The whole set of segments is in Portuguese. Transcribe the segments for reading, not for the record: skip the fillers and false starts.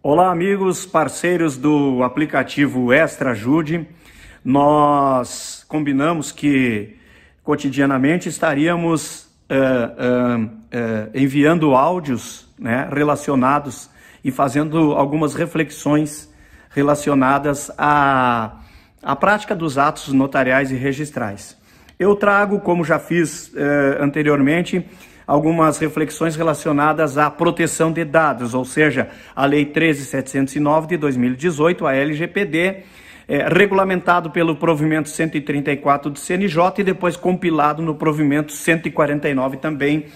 Olá, amigos, parceiros do aplicativo Extrajude. Nós combinamos que cotidianamente estaríamos enviando áudios, né, relacionados e fazendo algumas reflexões relacionadas à prática dos atos notariais e registrais. Eu trago, como já fiz anteriormente, algumas reflexões relacionadas à proteção de dados, ou seja, a Lei 13.709 de 2018, a LGPD, regulamentado pelo provimento 134 do CNJ e depois compilado no provimento 149 também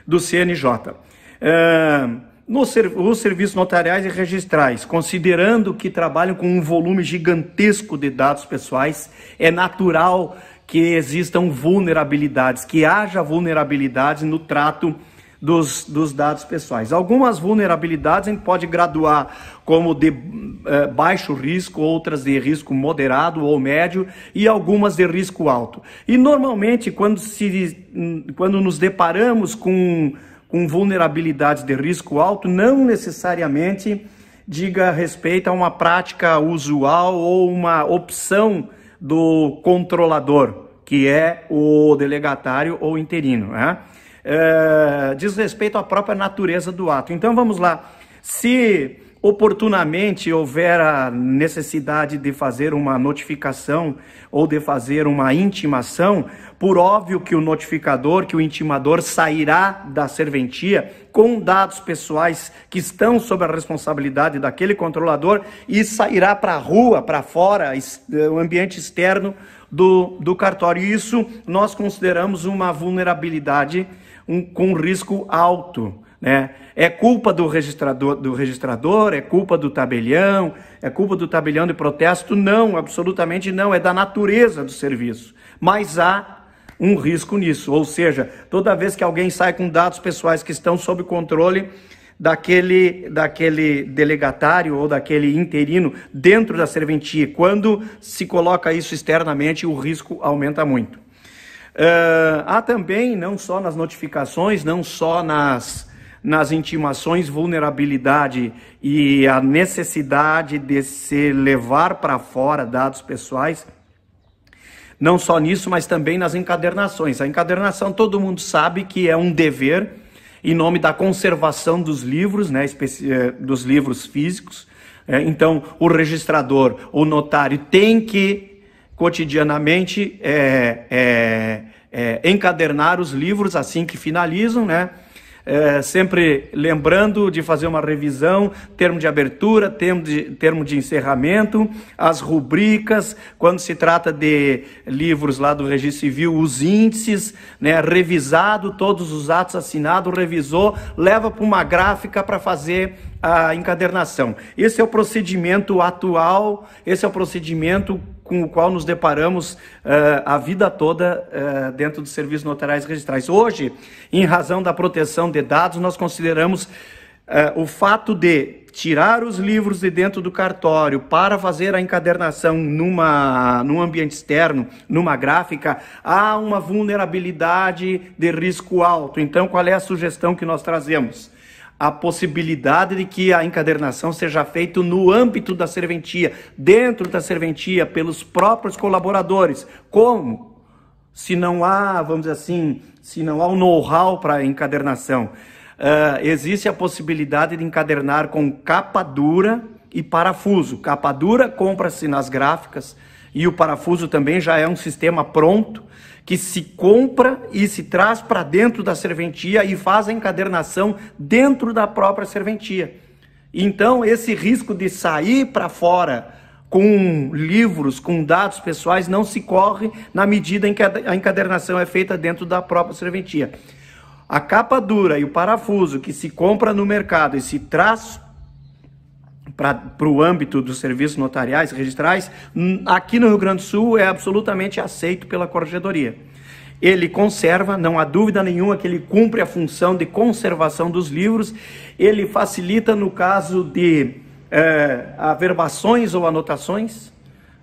do CNJ. Os serviços notariais e registrais, considerando que trabalham com um volume gigantesco de dados pessoais, é natural que existam vulnerabilidades, que haja vulnerabilidades no trato dos dados pessoais. Algumas vulnerabilidades a gente pode graduar como de baixo risco, outras de risco moderado ou médio e algumas de risco alto. E normalmente quando nos deparamos com vulnerabilidades de risco alto, não necessariamente diga respeito a uma prática usual ou uma opção do controlador, que é o delegatário ou interino, né? Diz respeito à própria natureza do ato. Então vamos lá, se oportunamente houver a necessidade de fazer uma notificação ou de fazer uma intimação, por óbvio que o notificador, que o intimador sairá da serventia com dados pessoais que estão sob a responsabilidade daquele controlador e sairá para a rua, para fora, o ambiente externo do cartório. E isso nós consideramos uma vulnerabilidade com risco alto, né? É culpa do registrador, é culpa do tabelião, é culpa do tabelião de protesto? Não, absolutamente não, é da natureza do serviço. Mas há um risco nisso, ou seja, toda vez que alguém sai com dados pessoais que estão sob controle daquele delegatário ou daquele interino dentro da serventia, quando se coloca isso externamente, o risco aumenta muito. Há também, não só nas notificações, não só nas intimações, vulnerabilidade e a necessidade de se levar para fora dados pessoais, não só nisso, mas também nas encadernações. A encadernação todo mundo sabe que é um dever em nome da conservação dos livros, né, dos livros físicos. Então, o registrador, o notário tem que cotidianamente encadernar os livros assim que finalizam, né? Sempre lembrando de fazer uma revisão, termo de abertura, termo de encerramento, as rubricas, quando se trata de livros lá do Registro Civil, os índices, né, revisado, todos os atos assinados, revisou, leva para uma gráfica para fazer a encadernação. Esse é o procedimento atual, esse é o procedimento com o qual nos deparamos a vida toda dentro dos serviços notariais registrais. Hoje, em razão da proteção de dados, nós consideramos o fato de tirar os livros de dentro do cartório para fazer a encadernação num ambiente externo, numa gráfica, há uma vulnerabilidade de risco alto. Então, qual é a sugestão que nós trazemos? A possibilidade de que a encadernação seja feita no âmbito da serventia, dentro da serventia, pelos próprios colaboradores. Como? Se não há, vamos dizer assim, se não há um know-how para a encadernação, existe a possibilidade de encadernar com capa dura e parafuso. Capa dura compra-se nas gráficas e o parafuso também já é um sistema pronto, que se compra e se traz para dentro da serventia e faz a encadernação dentro da própria serventia. Então, esse risco de sair para fora com livros, com dados pessoais, não se corre na medida em que a encadernação é feita dentro da própria serventia. A capa dura e o parafuso que se compra no mercado e se traz para o âmbito dos serviços notariais registrais, aqui no Rio Grande do Sul é absolutamente aceito pela Corregedoria. Ele conserva, não há dúvida nenhuma que ele cumpre a função de conservação dos livros, ele facilita no caso de averbações ou anotações,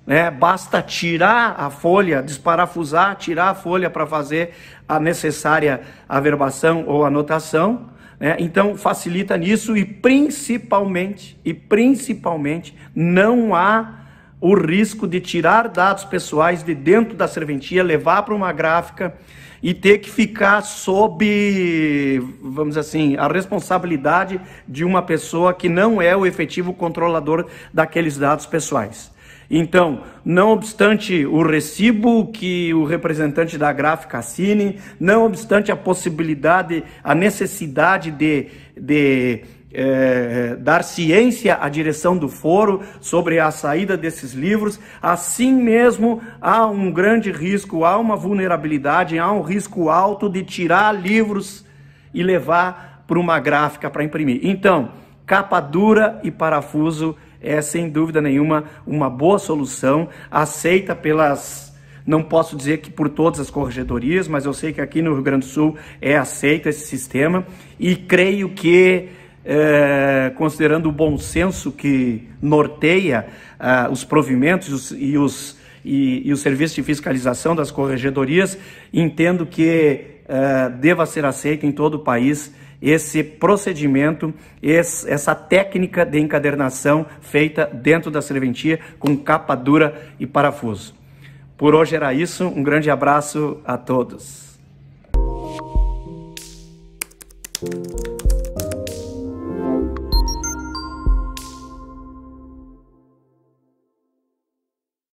né? Basta tirar a folha, desparafusar, tirar a folha para fazer a necessária averbação ou anotação, né? Então facilita nisso e principalmente não há o risco de tirar dados pessoais de dentro da serventia, levar para uma gráfica e ter que ficar sob, vamos dizer assim, a responsabilidade de uma pessoa que não é o efetivo controlador daqueles dados pessoais. Então, não obstante o recibo que o representante da gráfica assine, não obstante a possibilidade, a necessidade de dar ciência à direção do foro sobre a saída desses livros, assim mesmo há um grande risco, há uma vulnerabilidade, há um risco alto de tirar livros e levar para uma gráfica para imprimir. Então, capa dura e parafuso é, sem dúvida nenhuma, uma boa solução, aceita pelas... Não posso dizer que por todas as corregedorias, mas eu sei que aqui no Rio Grande do Sul é aceito esse sistema e creio que considerando o bom senso que norteia os provimentos e os serviços de fiscalização das corregedorias, entendo que deva ser aceito em todo o país esse procedimento, essa técnica de encadernação feita dentro da serventia com capa dura e parafuso. Por hoje era isso, um grande abraço a todos.